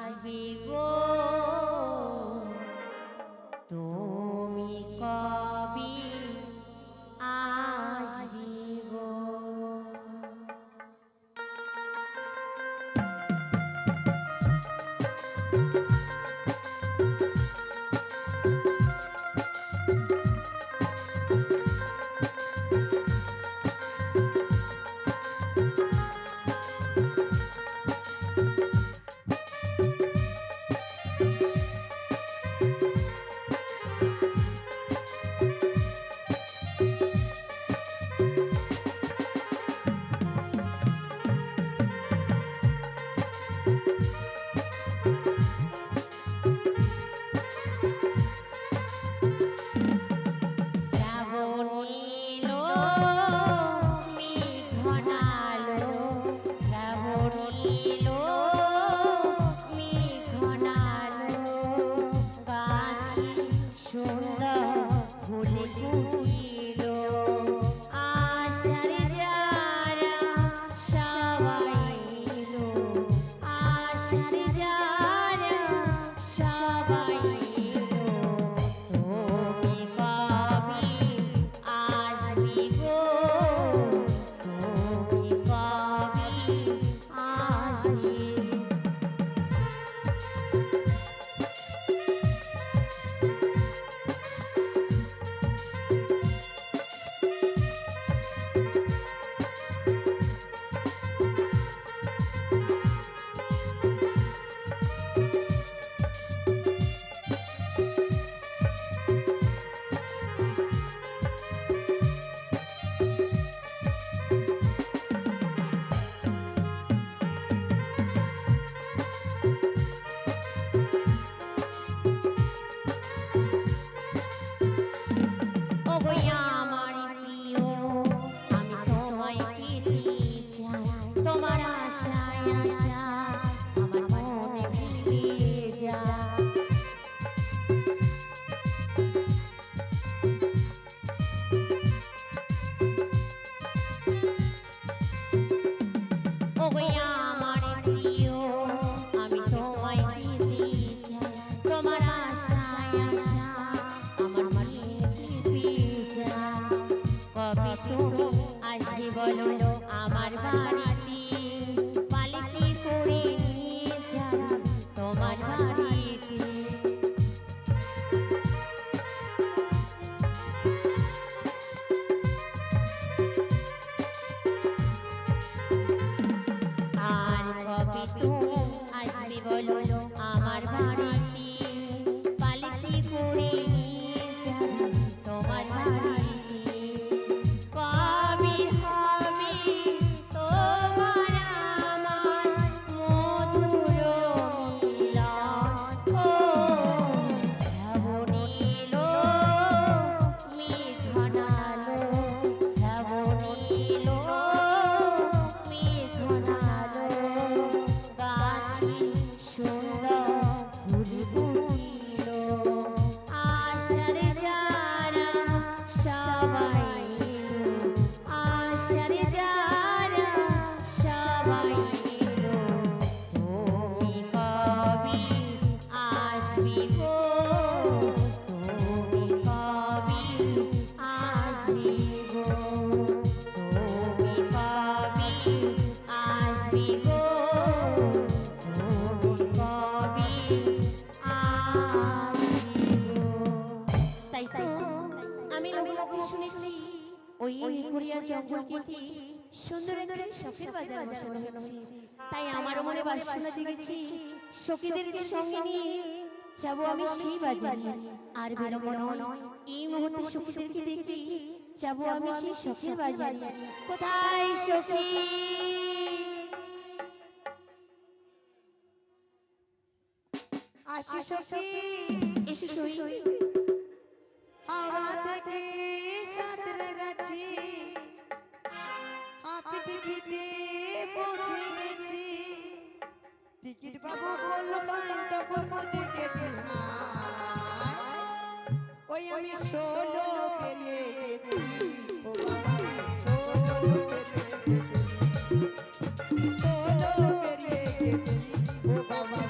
আসবি গো তুমি কবি আসবি গো। বলো আমার বাড়িতে পালিতে করে নিয়ে যাব তোমার বাড়িতে। আর কবে তুমি আসবে বলো আমার বাড়িতে পালিতে করে নিয়ে যাব তোমার বাড়িতে। জঙ্গল কেটে সুন্দর একটা শখের বাজার বসানো হয়েছে, তাই আমার মনে বাসনা জেগেছে সখীদেরকে সঙ্গে নিয়ে যাবো আমি সেই বাজারে। আর বিলম্ব নয়, এই মুহূর্তে সখীদেরকে দেখে যাবো আমি সেই শখের বাজারে। কোথায় সখী? আসি সখী, এসে সই হাওড়া থেকে সাঁতরাগাছি হাঁপিতে ফিতে পৌঁছে গেছি। টিকিট বাবু বললো ফাইন, তখন বুঝে গেছি ওই আমি 16 পেরিয়ে গেছি। ও বাবা 16 পেরিয়ে গেছি, 16 পেরিয়ে গেছি। ও বাবা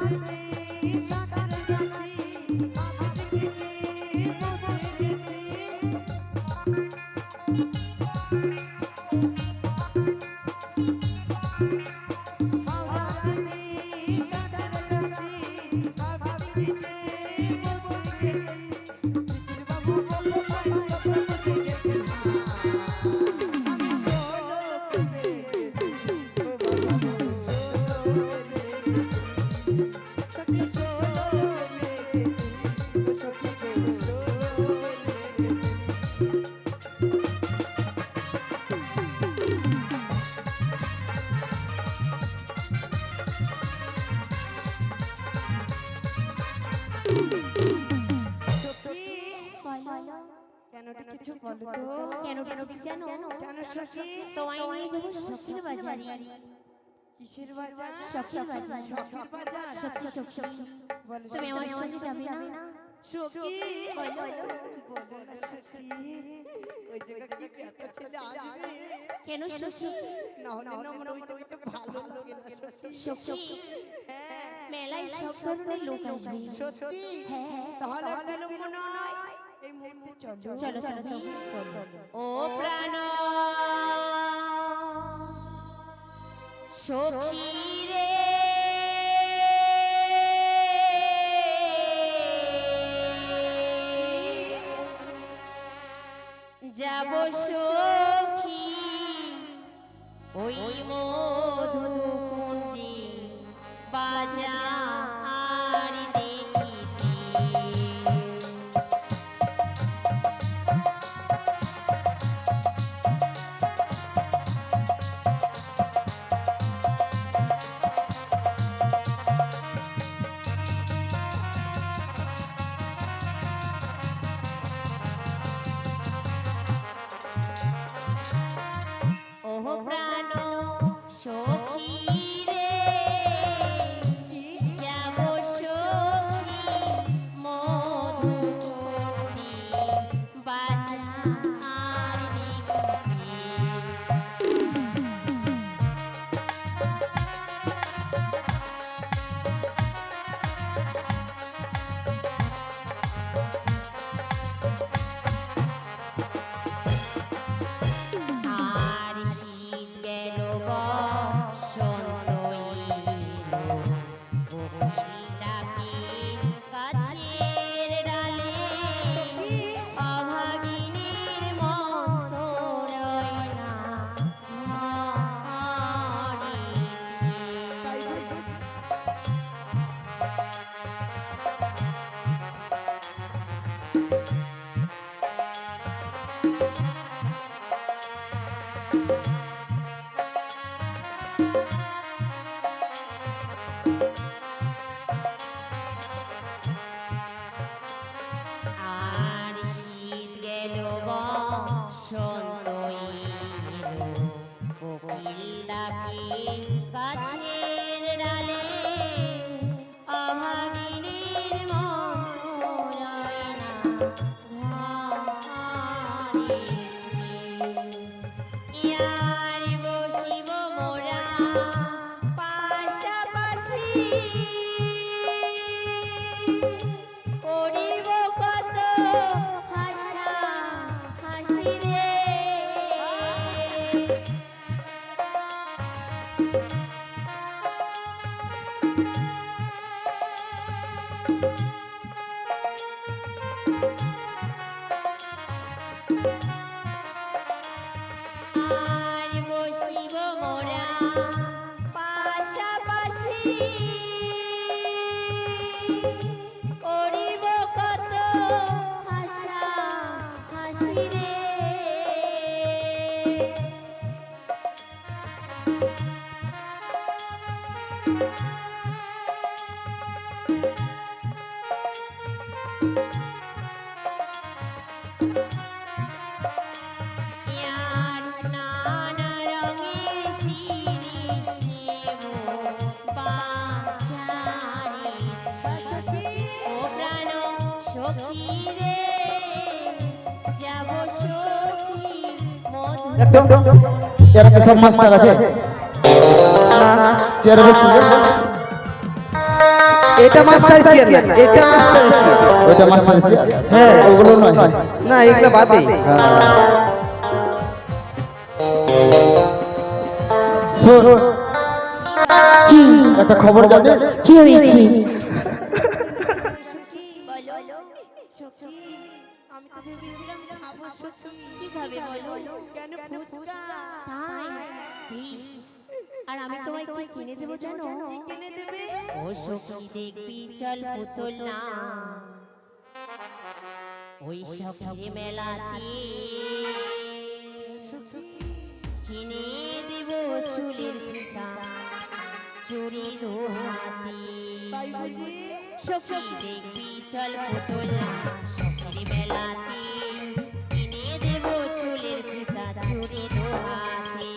থেকে সাঁতার কাছি আমি টিকিটে পৌঁছে গেছি হাওড়া থেকে সাঁতার কাছি আমি টিকিটে পৌঁছে গেছি টিকিট বাবু বলল ভাই কত বুঝে গেছি আমি ষোলো বেজে গেছি ও বাবা সখী ষোলো বেজে গেছি ও সখী ষোলো বেজে গেছি সখী বলো কেন কিছু বলো তো কেন কিছু জানো? কেন সখী তোমায় নিয়ে যাবো সখীর বাজারে। কিসের বাজার সখীর বাজার। সখীর বাজার সত্যি সখী, বলো তুমি আমার সঙ্গে যাবে না? সখী বলো। বলো না সখী ওই জায়গা কি একটা ছেলে আসবে কেন সখী? না হলে না আমার ওই জায়গাটা ভালো লাগে না সখী সখী, হ্যাঁ মেলায় সব ধরনের লোক আসবে। সত্যি হ্যাঁ। তাহলে আর বিলম্ব নয় এই মুহূর্তে চলো চলো তবে। চলো ও প্রাণ সখী রে, যাব সখী ওই মধুকুণ্ডে বাজার দেখিতে। ওহ প্রাণ সখী রে, যাব সখী মধুকুণ্ডে বাজার দেখিতে। আর শীত গেল বসন্ত এলো, কোকিল ডাকে গাছের ডালে, অভাগিনীর মন তো রয় না তাই ঘরে। বুঝি? আর শীত গেল বসন্ত এলো, কোকিল ডাকে গাছের ডালে, অভাগিনীর মন তো রয় না ঘরে। ইয়ার বসিব মোরা পাশাপাশি, করিব কত হাসা হাসি রে। আর বসিব মোরা পাশাপাশি, করিব কত হাসা হাসি রে। ইয়ার নানা রঙের জিনিস নেব বাজারে। সখী ও প্রাণ সখী রে, যাব সখী একদম এর আগে সব মাস্টার আছে চেয়ারে বসে এটা মাস্টার চেয়ার না, এটা ওইটা মাস্টার চেয়ার হ্যাঁ ওগুলো নয় না, এগুলো বাদে। শোন কি একটা খবর জানিস কি হয়েছে সখী, বলো সখী, আমি তো ভেবেছিলাম খাবো সখী। কি খাবে বলো কেন ফুচকা? তাই বেশ আর আমি তোমায় কি কিনে দেবো জানো কি কিনে দেবে? ও সখী দেখবি চল পুতুল না ওই সখী মেলাতে সখী, কিনে দেব চুলের ফিতা চুরি দো হাতি তাই বুঝি? সখী দেখবি চল পুতুল না সখীর মেলাতে কিনে দেব চুলের ফিতা চুরি দো হাতি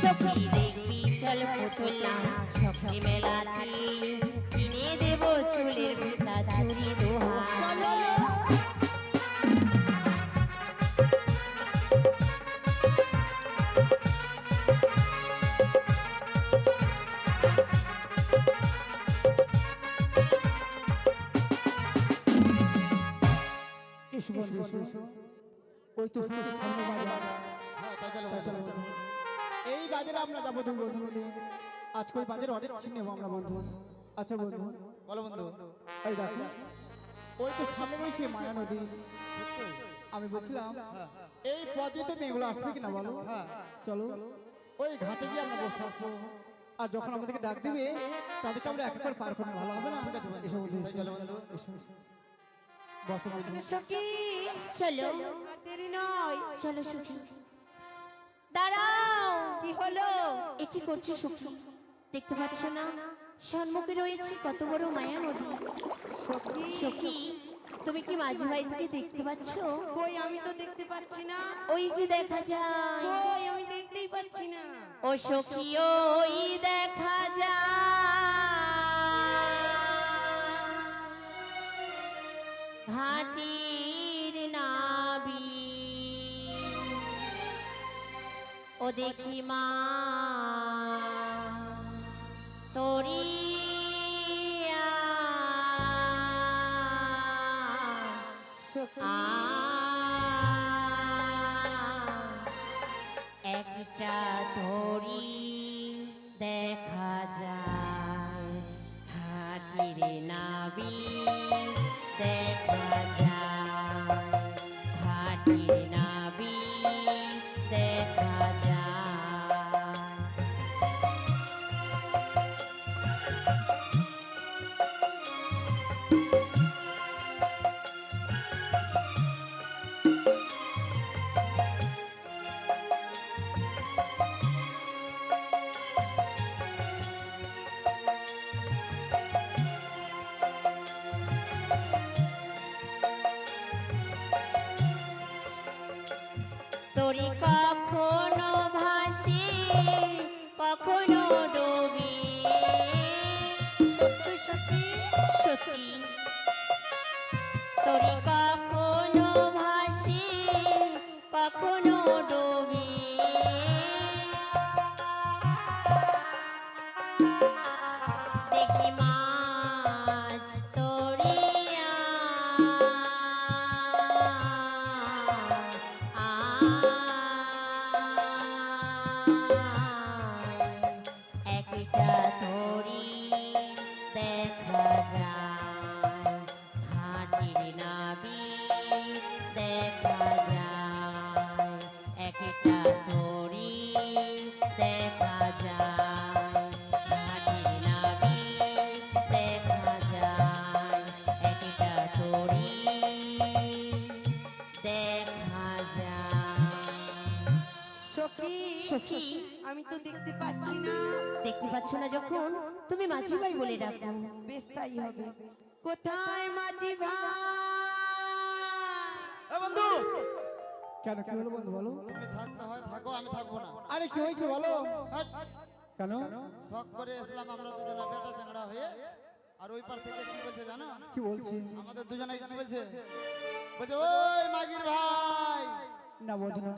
সখী দেখবি চল পুতুল না সখী মেলাতে কিনে দেব চুলের ফিতা চুরি দো হাতি এসো বন্ধু এসো ওই তো ফুটেছে সামনে বাজার হ্যাঁ তাই চলো বন্ধু এই বাজারে আমরা যাবো দুই বন্ধু মিলে আজকে ওই বাজারে অনেক কিছু নেবো আমরা বন্ধু আচ্ছা বন্ধু বলো বন্ধু এই দেখো ওই তো সামনে রয়েছে মায়া নদী আমি বলছিলাম এই পথে তো মেয়েগুলো আসবে কিনা বলো চলো ওই ঘাটে গিয়ে আমরা বসে থাকবো আর যখন আমাদেরকে ডাক দিবে তাদেরকে আমরা এক এক করে পার করবো ভালো হবে না ঠিক আছে এসো বন্ধু চলো বন্ধু এসো বসো বন্ধু সখী, চলো আর দেরি নয়। চলো সখী দাঁড়াও কি হলো? এ কি করছো সখী দেখতে পাচ্ছ না সম্মুখে রয়েছে কত বড় মায়া নদী সখী, সখী তুমি কি মাঝি ভাই থেকে দেখতে পাচ্ছ কই আমি তো দেখতে পাচ্ছি না। ওই যে দেখা যায় কই আমি দেখতেই পাচ্ছি না। ও সখী ওই দেখা যায় ঘাটির নাবি ও দেখি মা তোরিয়া সখী, একটা ধরি দেখা যায় হাতির নাবি দেখা যায় হাতির নাবি দেখা যায় তোরি কখনো ভাসে কখনো ডোবে সত্যি সত্যি সত্যি তোরি কখনো ভাসে কখনো ডোবে দেখি মাছ তোরিয়া একটা ধরি দেখা যায় ঘাটির নাবি দেখা যায় একটা ধরি দেখা যায় ঘাটির নাবি দেখা যায় একটা ধরি দেখা যায় সখী, সখী আমি তো দেখতে পাচ্ছি না। দেখতে পাচ্ছ না যখন তুমি মাঝি ভাই বলে ডাকো বেশ তাই হবে। কোথায় মাঝি ভাই? বন্ধু কেন কি হলো বন্ধু বলো তুমি থাকতে হয় থাকো, আমি থাকবো না। আরে কি হয়েছে বলো হাট, কেন শখ করে এসলাম আমরা দুজনে বেটা চাংড়া হয়ে, আর ওই পার থেকে কি বলছে জানো? কি বলছি? আমাদের দুজনে কি বলছে? বলছে ওই মাগির ভাই। না বন্ধু না,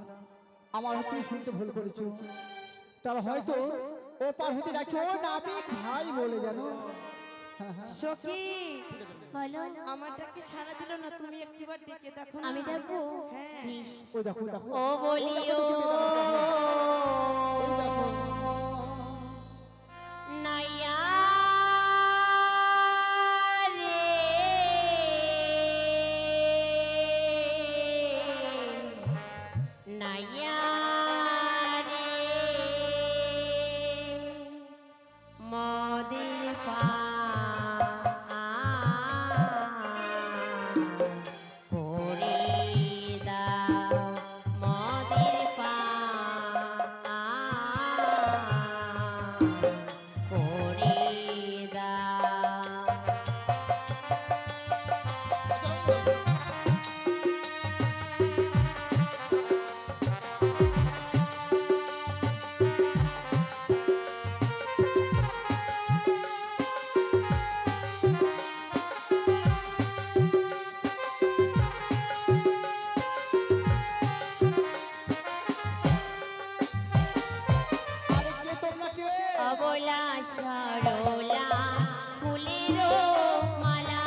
আমার হয়তো শুনতে ভুল করেছো। তারা হয়তো ও পার হতে ডাকছে ও নাবিক ভাই বলে, জানো? হ্যাঁ, হ্যাঁ। সখী বলো, আমারটাকে সারা দিল না, তুমি একটিবার ডেকে দেখো না। আমি ডাকবো? হ্যাঁ। বেশ। ওই দেখো দেখো, ও বলিও নাইয়া রে নাইয়া রে মদির পা করে দাও মদির পা করে দাও। আরে কে তোমরা কে? অবলা সরলা ফুলেরও মালা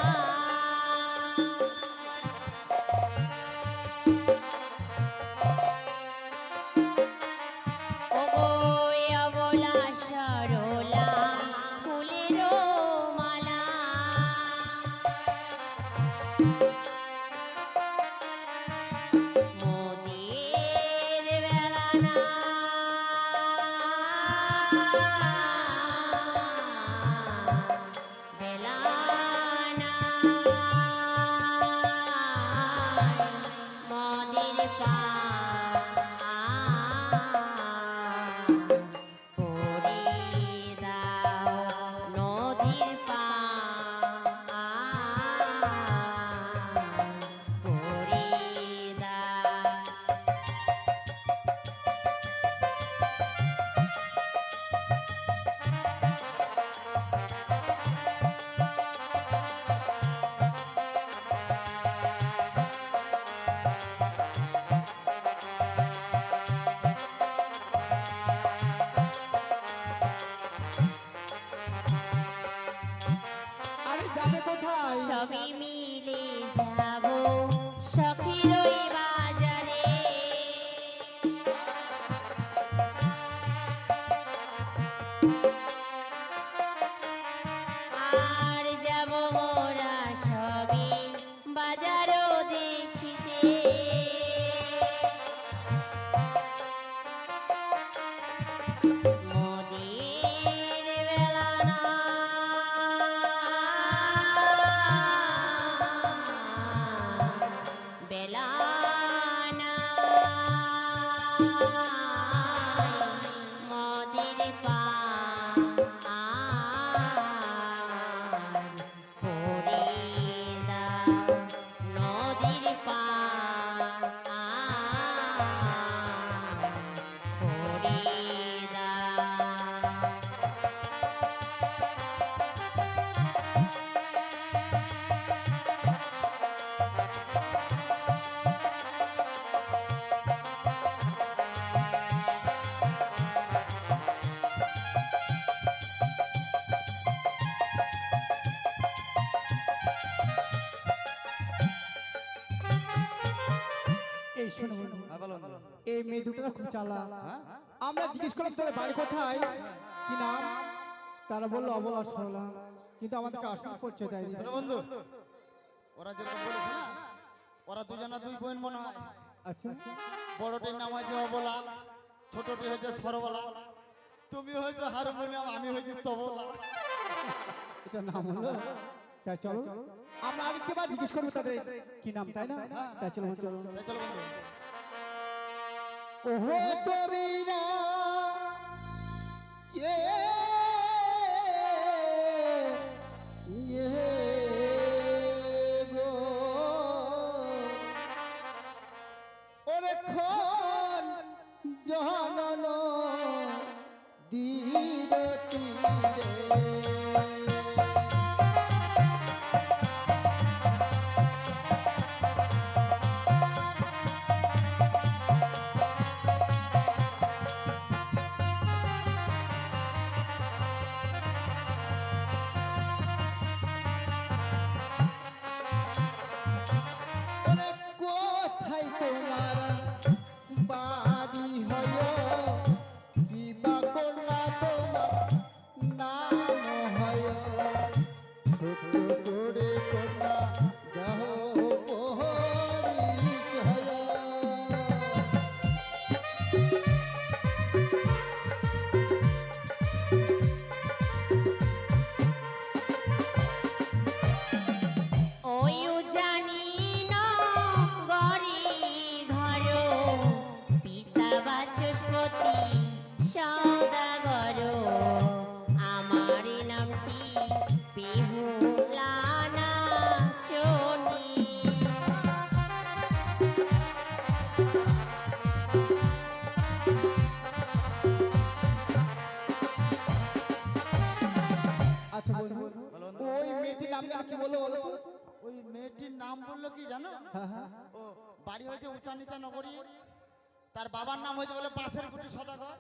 ওগো অবলা সরলা ফুলেরও মালা মোদের বেলা না বেলা না মোদের পা করে দাও নদীর পা করে দাও। আরে যাবে কোথায়? সবই মিলে যাব সখীর ওই বাজারে আর যাব মোরা সবই বাজারও দেখিতে মোদের বেলা না বেলা না মোদের পা করে দাও নদীর পা করে দাও। এই শোনো বন্ধু, হ্যাঁ বলো বন্ধু। এই মেয়ে দুটো না খুব চালাক। হ্যাঁ? আমরা জিজ্ঞেস করলাম তোদের বাড়ি কোথায়, কি নাম? তারা বললো অবলা সরলা, কিন্তু আমাদেরকে আসল পরিচয় দেয়নি। শোনো বন্ধু, ওরা যেরকম বলেছে না, ওরা দুজনা দুই বোন মনে হয়। আচ্ছা, বড়টির নাম হয়েছে অবলা, ছোটটি হয়েছে সরবলা, তুমি হয়েছে হারমোনিয়াম, আমি হয়েছি তবলা। এটা নাম হলো। তাই চলো আমরা আরেকবার জিজ্ঞেস করবো তাদের কি নাম, তাই না? তাই চলো চলো। তাই চলো বন্ধু। ওহো তুমি না কে গো, ওরে খন জনন দীর তীরে ওই মেয়েটির নাম বললো কি জানো? হ্যাঁ হ্যাঁ ও বাড়ি হয়েছে উঁচা নিচা নগরী, তার বাবার নাম হয়েছে বলে পাশের গুটি সদাগর,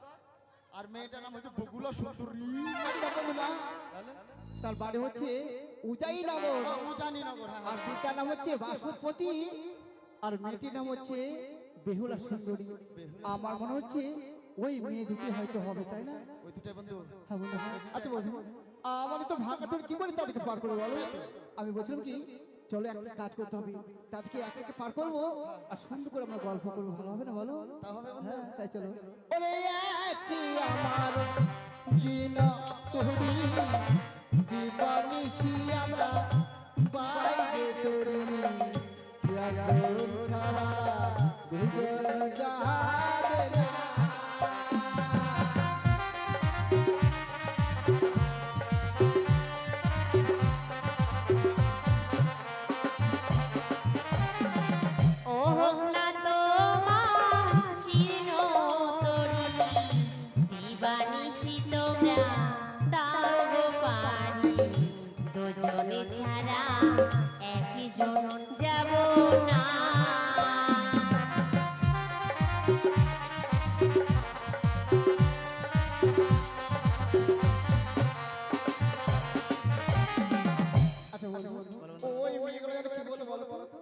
আর মেয়েটার নাম হচ্ছে বগুলা সুন্দরী। আরে না বন্ধু না, তাহলে তার বাড়ি হচ্ছে উজাই নগর, উজানি নগর। হ্যাঁ আর পিতার নাম হচ্ছে বাসুপতি, আর মেয়েটির নাম হচ্ছে বেহুলা সুন্দরী। আমার মনে হচ্ছে ওই মেয়ে দুটি হয়তো হবে, তাই না? ওই দুটাই বন্ধু। হ্যাঁ বন্ধু, হ্যাঁ। আচ্ছা বন্ধু, আমাদের তো ভাঙা তোর কি করে তাদেরকে পার করবো বলো? আমি বলছিলাম কি, চলো একটা কাজ করতে হবে, তাদেরকে একে একে পার করবো আর সুন্দর করে আমরা গল্প করবো, ভালো হবে না বলো? তা হবে বন্ধু। হ্যাঁ তাই চলো। ওরে একই আমার জিনা তোরি দিবানিশি আমরা বাইরে তোরি একজন ছাড়া দুজন যাবে না। হোক না তোমার চির তরি, দিবানিশি তোমরা দাও গো পারি, দুজনে ছাড়া একজন যাব না। আচ্ছা বন্ধু, ওই মেয়েগুলো যেন কি বলে বলো তো?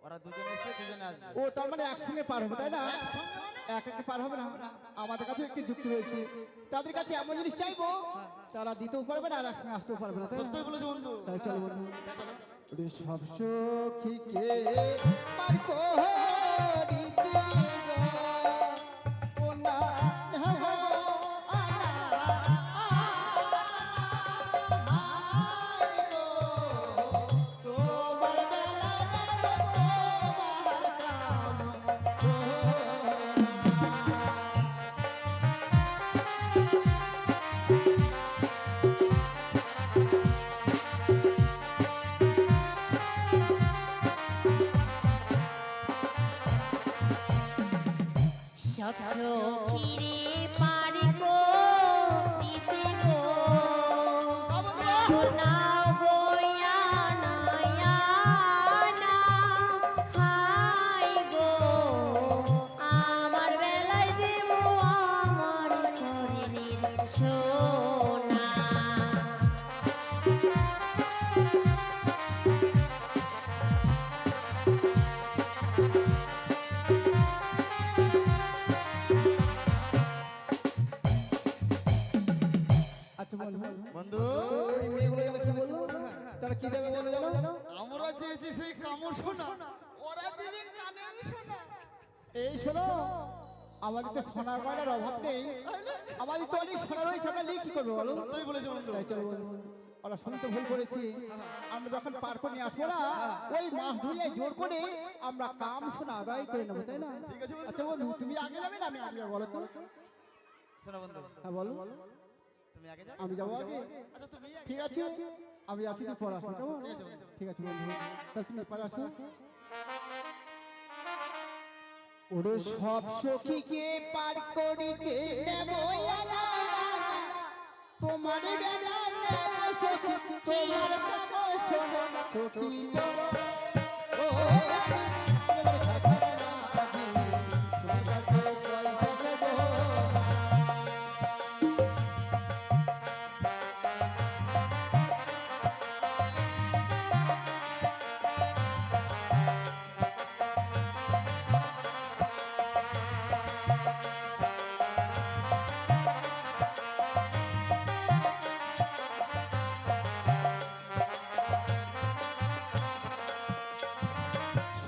ওরা দুজনে এসে দুজনে আসবে। ও তার মানে একসঙ্গে পার হবে, তাই না? এক একে পার হবে না। আমাদের কাছে একটি যুক্তি রয়েছে, তাদের কাছে এমন জিনিস চাইবো তারা দিতেও পারবে না আর একসঙ্গে আসতেও পারবে না, তাই না? সত্যি বলেছো বন্ধু। তাই চলো বন্ধু। তা চলো। ওরে সব সখীকে পার করিতে গো, ও না হব আনা ভাই গো, তোমার বেলা নেব তোমার কাম সব সখীরে পার করিতে গো, নাও গো আনা আনা, হাই গো আমার বেলায় দেব আমার হরিণীর সোনা। আচ্ছা বন্ধু, বন্ধু ওই মেয়েগুলো যেন কি বললো, তারা কি দেবে বলে জানো? আমরা চেয়েছি সেই কামড় সোনা, ওরা দিবে কানের সোনা। এই শোনো, আমাদের তো সোনার গয়নার অভাব নেই, আমাদের তো অনেক সোনা রয়েছে, আমরা নিয়ে কি করবো বলো? তুই বলেছো বন্ধু। তাই চলো বন্ধু, ওরা শুনতে ভুল করেছি, আমরা যখন পার করে নিয়ে আসবো না, ওই মাছ ধরিয়ায় জোর করে আমরা কাম সোনা আদায় করে নেবো, তাই না? ঠিক আছে বন্ধু। আচ্ছা বন্ধু, তুমি আগে যাবে না আমি আগে যাবো বলো তো? শোনো বন্ধু, হ্যাঁ বলো, তুমি আগে যাও। আমি যাবো আগে? আচ্ছা তুমি আগে। ঠিক আছে, আমি আছি, তুই পর আসো, কেমন? ঠিক আছে বন্ধু। ঠিক আছে বন্ধু, তাহলে তুমি পর আসো। ওরে সব সখীকে পার করিতে নেব আনা আনা, তোমার বেলা নেব সখী তোমার কাম শোনো সখী গো। ও আমি তোমার কাছে রাজি, তোমার কাছে পয়সা দেব না।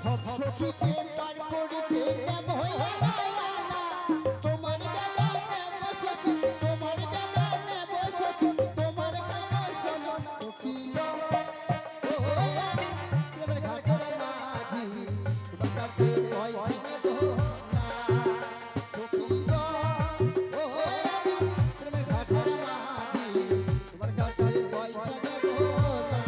সব সখীকে পার করিতে নেব আনা আনা, তোমার বেলা নেব সখী তোমার বেলা নেব সখী তোমার কাম শোনো সখী গো। ও আমি প্রেমের ঘাটের মাঝি, তোমার কাছে পয়সা নেব না সখী গো। ও আমি প্রেমের ঘাটের মাঝি, তোমার কাছে পয়সা নেব না।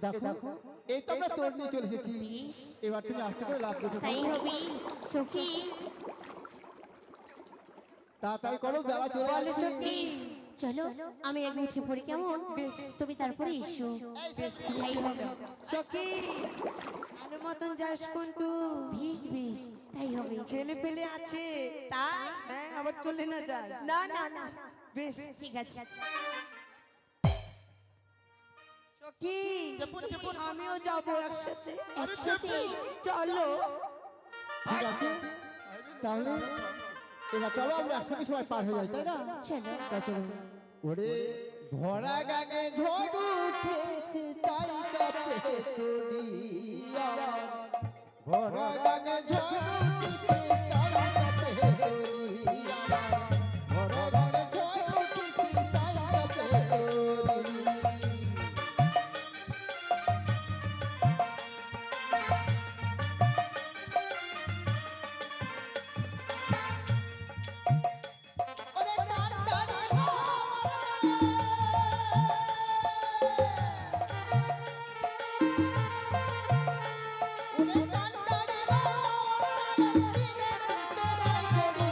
দেখো এই তো আমরা তোর নিয়ে চলে এসেছি বেশ, এবার তুমি আসতে করে লাভ করছো তাই হবে সখী। তাড়াতাড়ি করো বেলা চলে বলে আসছে সখী চলো আমি আগে উঠে পড়ি, কেমন? তুমি তারপরে এসো। তাই হবে, সখী ভালো মতন যাস কিন্তু বেশ বেশ, তাই হবে। ছেলে পেলে আছে তা হ্যাঁ আবার চলে না যাস না না না, বেশ ঠিক আছে। সখী চেপুন চেপুন আমিও যাবো একসাথে একসাথে চলো ঠিক আছে তাহলে এবার চলো আমরা একসঙ্গে সবাই পার হয়ে যাই তাই না চলো। তা চলো ওরে ভরা গাঙে ঝড় উঠেছে তাই কাঁপে তরি আমার ভরা গাঙে ঝড় উঠেছে তাই কাঁপে তরি আমার ভরা গাঙে ঝড় উঠেছে তাই কাঁপে তরি ওরে কান্ডারে ওরে কান্ডারে দিনে তোরাই করি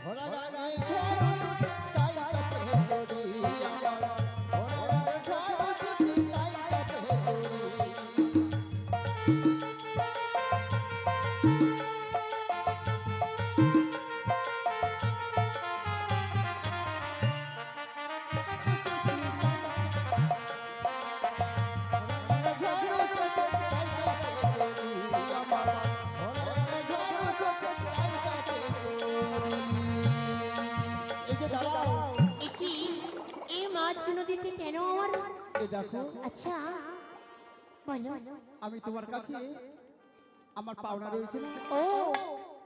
ভরা গানে ঝড় তাই কাঁপে তরি আমার ভরা গানে ঝড় উঠেছে তাই কাঁপে তরি এ কি, এই মাছ নদীতে কেন আমার? দেখো আচ্ছা বলো। আমি তোমার কাছে আমার পাওনা রয়েছে না? ও,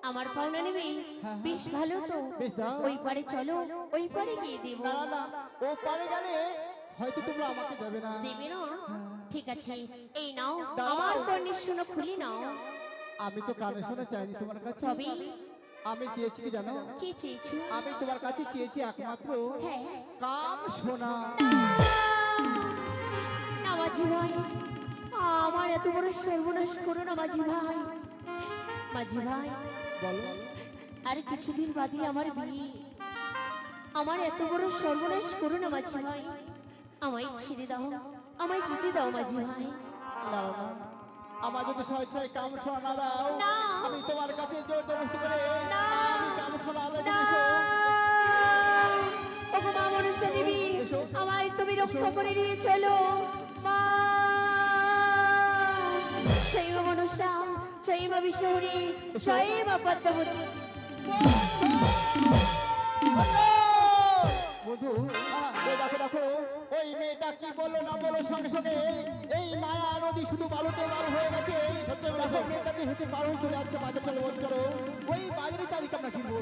আমার পাওনা নেবে? হ্যাঁ। বেশ ভালো তো, বেশ দাও। ওই পারে চলো, ওই পারে গিয়ে দেবো। না না ও পারে গেলে হয়তো তোমরা আমাকে দেবে না দেবে না? ঠিক আছে, এই নাও দাও। আমার কর্ণের শোনো, খুলি নাও। আমি তো কানে শোনা চাইনি তোমার কাছে তবে আমি চেয়েছি কি জানো কি চেয়েছো? আমি তোমার কাছে চেয়েছি একমাত্র হ্যাঁ, কাম শোনা না মাঝি ভাই, আমার এত বড় সর্বনাশ করো না মাঝি ভাই। মাঝি ভাই, বলো আর কিছুদিন বাদে আমার বিয়ে, আমার এত বড় সর্বনাশ করো না মাঝি ভাই। আমায় ছেড়ে দাও, আমায় যেতে দাও মাঝি ভাই। না না আমার যদি স্বেচ্ছায় কাম শোনা না দাও না। আমি তোমার কাছে জোর জবরদস্তি করে না। আমি কাম শোনা আদায় না, করে ওগো মা মনসা দেবী, এসো। আমায় তুমি রক্ষা করে নিয়ে চলো মা। জয় মা মনসা, জয় মা বিশ্বহরি, জয় মা পদ্মাবতী। বন্ধু ওই দেখো দেখো ওই মেয়েটা কি বললো না বলো সঙ্গে সঙ্গে এই মায়া নদী শুধু বালুতে বালু হয়ে গেছে দেখো মেয়েটাকে হেঁটে পার হয়ে চলে যাচ্ছে বাজার চলো চলো ওই বাজারে চারিকে আমরা কিনবো